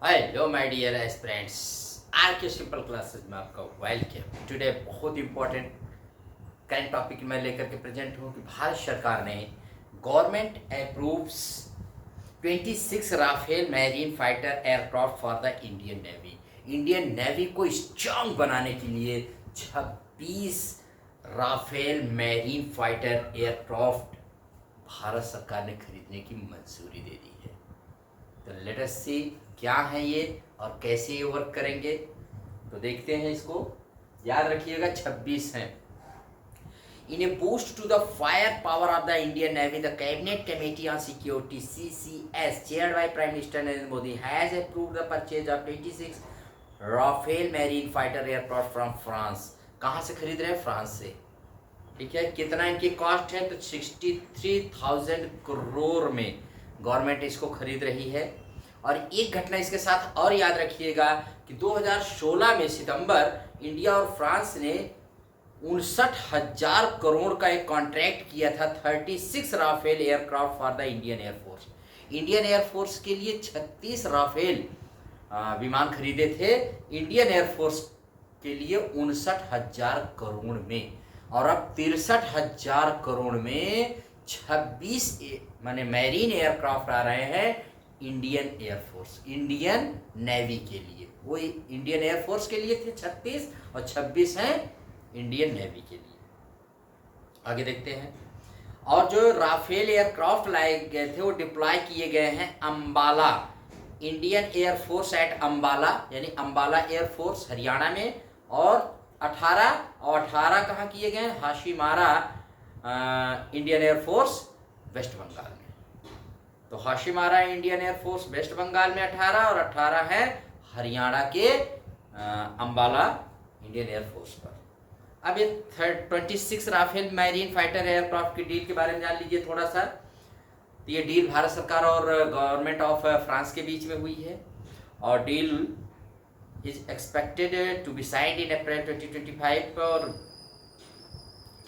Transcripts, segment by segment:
Hello my dear aspirants, R K simple classes में आपका welcome. Today बहुत important current topic मैं लेकर के प्रेजेंट हूँ कि भारत सरकार ने government approves 26 Rafale marine fighter aircraft for the Indian navy. Indian navy को स्ट्रांग बनाने के लिए 26 Rafale marine fighter aircraft Bharat सरकार ने खरीदने की मंजूरी दे दी है। तो लेट अस सी क्या है ये और कैसे ये वर्क करेंगे। तो देखते हैं इसको। याद रखिएगा 26 हैं। In a boost to the firepower of the Indian Navy, the Cabinet Committee on Security (CCS), chaired by Prime Minister Narendra Modi, has approved the purchase of 26 Rafale marine fighter aircraft from France। कहाँ से खरीद रहे हैं? France से। ठीक है, कितना इनकी कॉस्ट है? तो 63,000 करोड़ में गवर्नमेंट इसको खरीद रही है। और एक घटना इसके साथ और याद रखिएगा कि 2016 में सितंबर इंडिया और फ्रांस ने 59,000 करोड़ का एक कॉन्ट्रैक्ट किया था 36 Rafale aircraft for the Indian air force. Indian air force के लिए 36 राफेल विमान खरीदे थे, इंडियन एयरफोर्स के लिए 59,000 करोड़ में। और अब 63,000 करोड़ में 26 माने मैरीन एयरक्राफ्ट आ रहे हैं इंडियन एयरफोर्स, इंडियन नेवी के लिए। वो इंडियन एयरफोर्स के लिए थे 36 और 26 हैं इंडियन नेवी के लिए। आगे देखते हैं। और जो राफेल एयरक्राफ्ट लाए गए थे वो डिप्लॉय किए गए हैं Ambala, Indian air force at Ambala, यानी अंबाला एयरफोर्स हरियाणा में। और 18 कहाँ किए गए हैं? Hashimara Indian air force waste Bengal में। तो Hashimara Indian air force waste Bengal में 18 और 18 है हरियाणा के अंबाला इंडियन एयरफोर्स पर। अब ये 26 राफेल मैरीन फाइटर एयरक्राफ्ट की डील के बारे में जान लीजिए थोड़ा सा। तो ये डील भारत सरकार और गवर्नमेंट ऑफ फ्रांस के बीच में हुई है और deal is expected to be signed in April 2025। और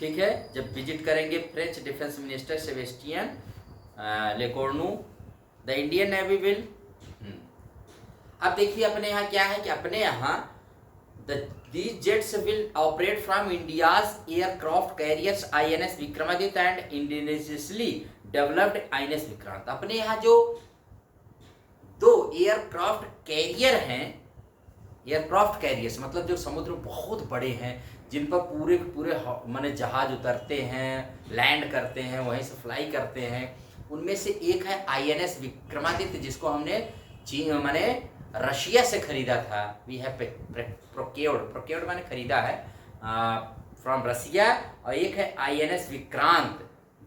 ठीक है, जब विजिट करेंगे French defence minister Sebastien Lecornu, the Indian navy will. अब देखिए अपने यहाँ क्या है कि अपने यहाँ these jets will operate from India's aircraft carriers INS Vikramaditya and indigenously developed INS Vikrant. अपने यहाँ जो दो एयरक्राफ्ट कैरियर हैं, एयरक्राफ्ट कैरियर्स मतलब जो समुद्र में बहुत बड़े हैं, जिन पर पूरे पूरे माने जहाज उतरते हैं, लैंड करते हैं, वहीं से फ्लाई करते हैं, उनमें से एक है INS विक्रमादित्य, जिसको हमने चीन माने रशिया से खरीदा था। वी हैव प्रोक्योर्ड माने खरीदा है फ्रॉम रसिया। और एक है INS विक्रांत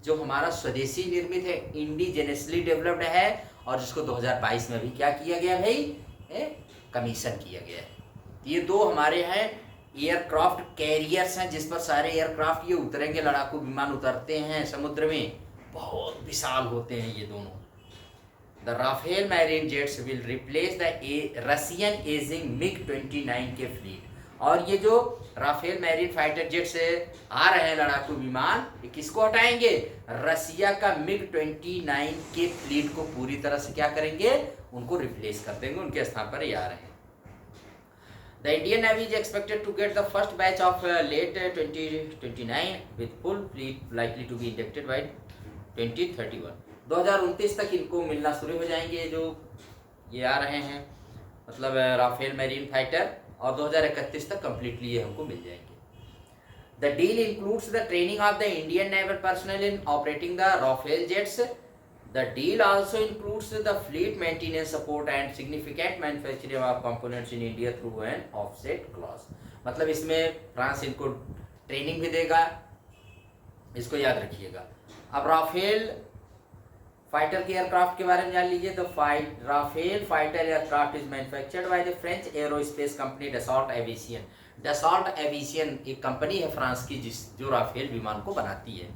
जो हमारा स्वदेशी निर्मित है, इंडिजेनसली डेवलप्ड है और जिसको 2022 में भी क्या किया गया भाई? कमीशन किया गया है। ये दो हमारे हैं एयरक्राफ्ट कैरियर्स हैं जिस पर सारे एयरक्राफ्ट ये उतरेंगे, लड़ाकू विमान उतरते हैं समुद्र में, बहुत विशाल होते हैं ये दोनों। The Rafale marine jets will replace the Russian ageing MiG-29 के फ्लीट। और ये जो राफेल मैरीन फाइटर जेट से आ रहे हैं लड़ाकू विमान, ये किसको हटाएंगे? रसिया का MiG-29 के फ्लीट को पूरी तरह से क्या करेंगे? उनको रिप्लेस कर देंगे, उनके स्थान पर ये आ रहे हैं। The Indian Navy is expected to get the first batch of late 2029 with full fleet likely to be inducted by 2031। 2029 तक इनको मिलना शुरू हो जाएंगे जो ये आ रहे हैं, मतलब राफेल मैरीन फाइटर, और 2031 तक कंप्लीटली ये हमको मिल जाएंगे। The deal includes the training of the Indian naval personnel in operating the Rafale jets. The deal also includes the fleet maintenance support and significant manufacturing of components in India through an offset clause. मतलब इसमें France इनको training भी देगा, इसको याद रखिएगा। अब Rafale fighter के एयरक्राफ्ट के बारे में जान लीजिए। तो Rafale fighter aircraft is manufactured by the French aerospace company Dassault Aviation. Dassault Aviation एक कंपनी है फ्रांस की जो राफेल विमान को बनाती है।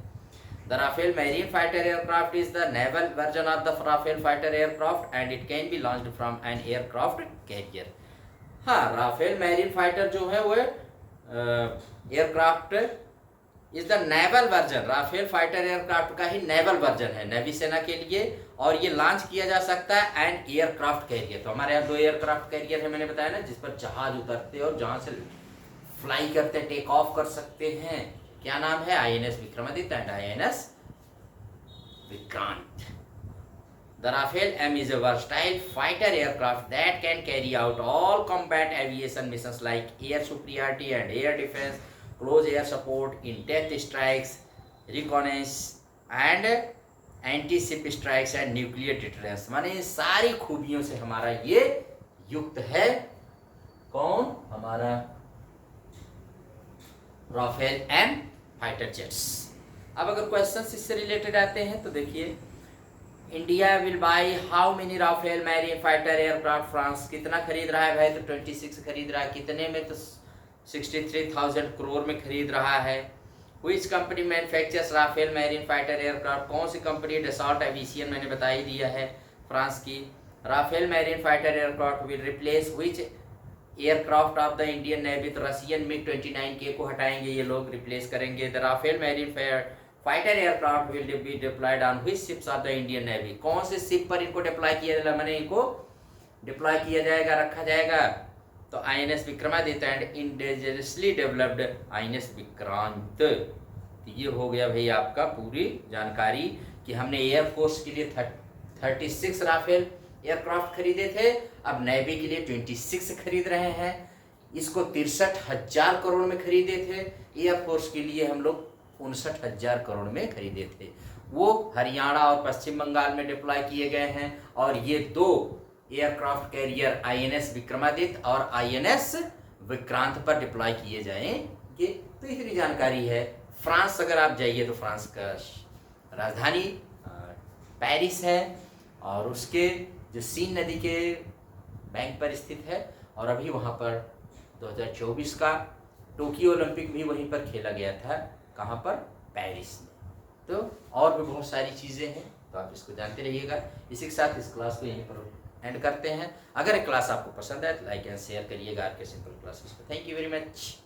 The Rafale marine fighter aircraft is the naval version of the Rafale fighter aircraft and it can be launched from an aircraft carrier. हाँ, Rafale marine fighter जो है वो aircraft is the naval version, Rafale fighter aircraft का ही naval version है, navy सेना के लिए, और ये लॉन्च किया जा सकता है एंड एयरक्राफ्ट कैरियर। तो हमारे यहाँ 2 एयरक्राफ्ट कैरियर है, मैंने बताया ना, जिस पर जहाज उतरते और जहां से फ्लाई करते, टेक ऑफ कर सकते हैं। क्या नाम है? INS Vikramaditya and INS Vikrant. The Rafale M is a versatile fighter aircraft that can carry out all combat aviation missions like air superiority and air defense, close air support, in-depth strikes, reconnaissance and anti-ship strikes and nuclear deterrence। माने सारी खूबियों से हमारा ये युक्त है। कौन? हमारा राफेल एम फाइटर जेट्स। अब अगर क्वेश्चन इससे रिलेटेड आते हैं तो देखिए, India will buy how many Rafale marine fighter aircraft, France कितना खरीद रहा है भाई? तो 26 खरीद रहा है। कितने में? तो 63,000 करोड़ में खरीद रहा है। Which company manufactures Rafale marine fighter aircraft, कौन सी कंपनी? डसॉल्ट एविएशन, मैंने बता ही दिया है, फ्रांस की। Rafale marine fighter aircraft will replace which aircraft of the Indian navy, तो रशियन MiG-29K को हटाएंगे ये लोग, रिप्लेस करेंगे। The Rafale marine fighter aircraft will be deployed on which ships of the Indian navy, कौन से ship पर इनको डिप्लॉय किया जाएगा? मैंने इनको डिप्लॉय किया जाएगा, रखा जाएगा? तो INS Vikramaditya and indigenously developed INS Vikrant. तो ये हो गया भाई आपका पूरी जानकारी कि हमने एयरफोर्स के लिए 36 राफेल एयरक्राफ्ट खरीदे थे, अब नेवी के लिए 26 खरीद रहे हैं। इसको 63,000 करोड़ में खरीदे थे, एयरफोर्स के लिए हम लोग 59,000 करोड़ में खरीदे थे। वो हरियाणा और पश्चिम बंगाल में डिप्लॉय किए गए हैं। और ये 2 एयरक्राफ्ट कैरियर INS विक्रमादित्य और INS विक्रांत पर डिप्लॉय किए जाएंगे। तीसरी जानकारी है, फ्रांस अगर आप जाइए तो फ्रांस का राजधानी पेरिस है, और उसके जो सीन नदी के बैंक पर स्थित है, और अभी वहाँ पर 2024 का टोक्यो ओलंपिक भी वहीं पर खेला गया था। कहाँ पर? पेरिस में। तो और भी बहुत सारी चीज़ें हैं, तो आप इसको जानते रहिएगा। इसी के साथ इस क्लास को यहीं पर एंड करते हैं। अगर ये क्लास आपको पसंद आए तो लाइक एंड शेयर करिएगा RK सिंपल क्लासेस को। Thank you very much.